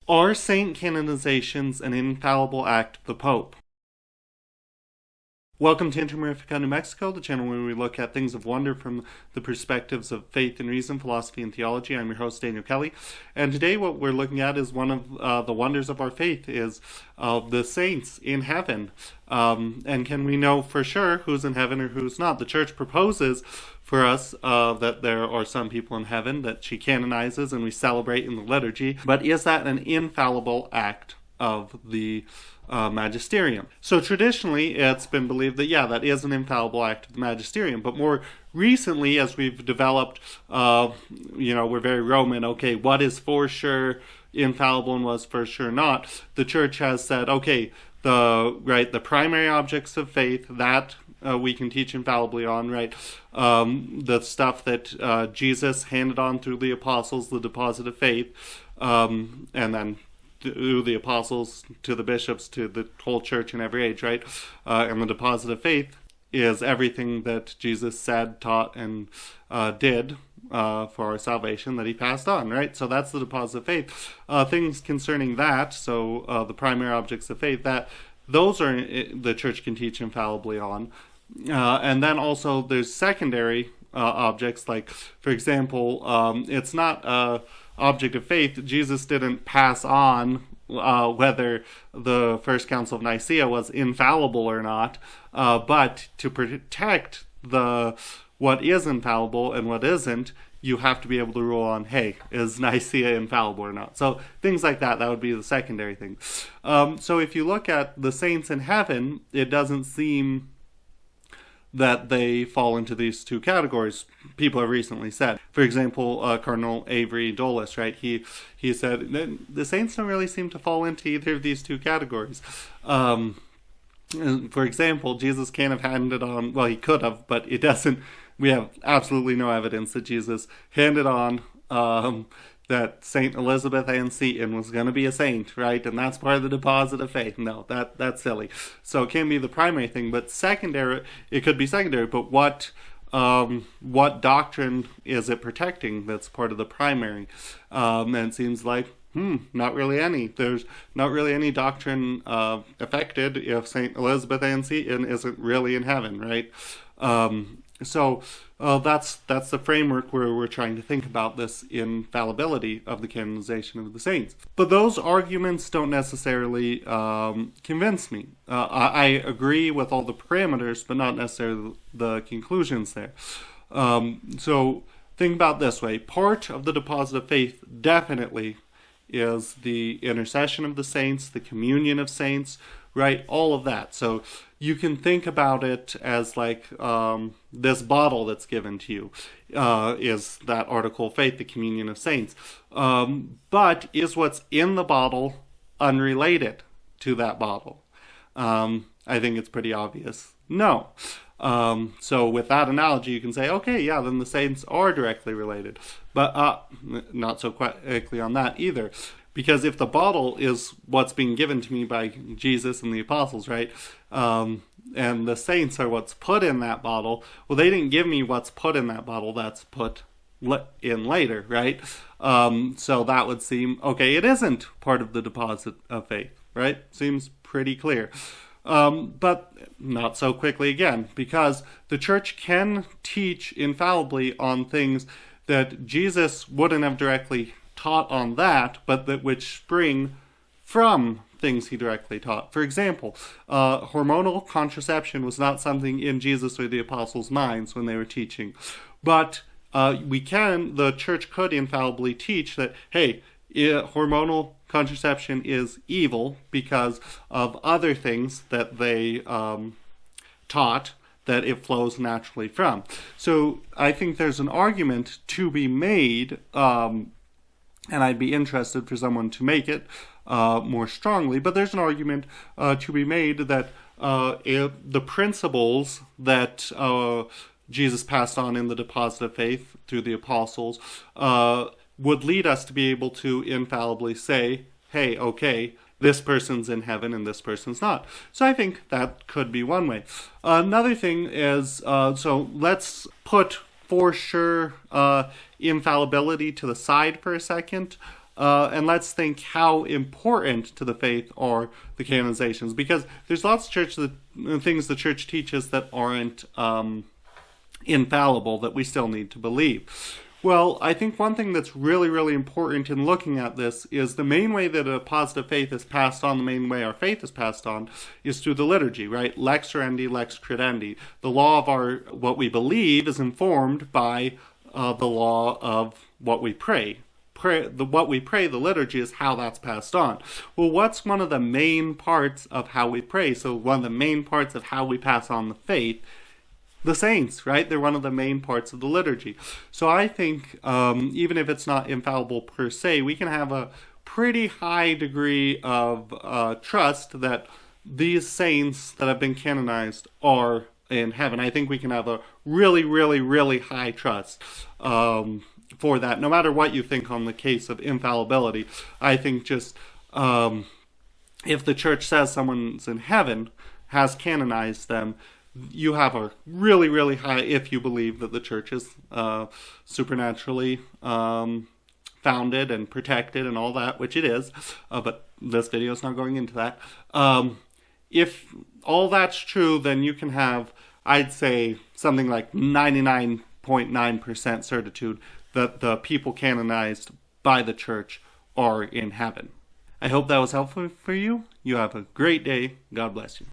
Are saint canonizations an infallible act of the Pope? Welcome to Intermarifica, New Mexico, the channel where we look at things of wonder from the perspectives of faith and reason, philosophy and theology. I'm your host, Daniel Kelly, and today what we're looking at is one of the wonders of our faith is the saints in heaven. And can we know for sure who's in heaven or who's not? The Church proposes for us that there are some people in heaven that she canonizes and we celebrate in the liturgy, but is that an infallible act of the magisterium? So traditionally it's been believed that that is an infallible act of the magisterium, but more recently as we've developed, we're very Roman, okay, what is for sure infallible and was for sure not? The Church has said, okay, the primary objects of faith, that we can teach infallibly on, right? The stuff that Jesus handed on through the apostles, the deposit of faith, and then through the apostles to the bishops to the whole church in every age, right? And the deposit of faith is everything that Jesus said, taught, and did for our salvation that he passed on, right? So that's the deposit of faith. Things concerning that, so the primary objects of faith, that those are the church can teach infallibly on. And then also there's secondary objects, like, for example, it's not object of faith. Jesus didn't pass on whether the First Council of Nicaea was infallible or not, but to protect what is infallible and what isn't, you have to be able to rule on, hey, is Nicaea infallible or not? So things like that would be the secondary thing. So if you look at the saints in heaven, it doesn't seem that they fall into these two categories. People have recently said, for example, Cardinal Avery Dulles, right? He said the saints don't really seem to fall into either of these two categories. For example, Jesus can't have handed on, well, he could have, but it doesn't. We have absolutely no evidence that Jesus handed on that Saint Elizabeth Ann Seton was going to be a saint, right? And that's part of the deposit of faith. No, that's silly. So it can't be the primary thing, but secondary, it could be secondary, but what doctrine is it protecting that's part of the primary? And it seems like, not really any. There's not really any doctrine affected if Saint Elizabeth Ann Seton isn't really in heaven, right? So that's the framework where we're trying to think about this infallibility of the canonization of the saints. But those arguments don't necessarily convince me. I agree with all the parameters, but not necessarily the conclusions there. So think about it this way. Part of the deposit of faith definitely is the intercession of the saints, the communion of saints, right? All of that. So you can think about it as like this bottle that's given to you is that article of faith, the communion of saints. But is what's in the bottle unrelated to that bottle? I think it's pretty obvious. No. So with that analogy, you can say, okay, yeah, then the saints are directly related. But not so quickly on that either. Because if the bottle is what's being given to me by Jesus and the apostles, right, and the saints are what's put in that bottle, well, they didn't give me what's put in that bottle, that's put in later, right? So that would seem, okay, it isn't part of the deposit of faith, right? Seems pretty clear. But not so quickly again, because the church can teach infallibly on things that Jesus wouldn't have directly taught on that, but that which spring from things he directly taught. For example, hormonal contraception was not something in Jesus or the apostles' minds when they were teaching. But the church could infallibly teach that, hey, hormonal contraception is evil because of other things that they taught that it flows naturally from. So I think there's an argument to be made, and I'd be interested for someone to make it more strongly, but there's an argument to be made that the principles that Jesus passed on in the deposit of faith through the apostles would lead us to be able to infallibly say, hey, okay, this person's in heaven and this person's not. So I think that could be one way. Another thing is, so let's put for sure infallibility to the side for a second. and let's think how important to the faith are the canonizations, because there's lots of things the church teaches that aren't infallible that we still need to believe. Well, I think one thing that's really, really important in looking at this is the main way that a positive faith is passed on, the main way our faith is passed on, is through the liturgy, right? Lex orandi, lex credendi. The law of what we believe is informed by the law of what we pray. What we pray, the liturgy, is how that's passed on. Well, what's one of the main parts of how we pray? So one of the main parts of how we pass on the faith, the saints, right? They're one of the main parts of the liturgy. So I think even if it's not infallible per se, we can have a pretty high degree of trust that these saints that have been canonized are in heaven. I think we can have a really, really, really high trust for that, no matter what you think on the case of infallibility. I think just if the church says someone's in heaven, has canonized them, you have a really, really high, if you believe that the church is supernaturally founded and protected and all that, which it is, but this video is not going into that. If all that's true, then you can have, I'd say, something like 99.9% certitude that the people canonized by the church are in heaven. I hope that was helpful for you. You have a great day. God bless you.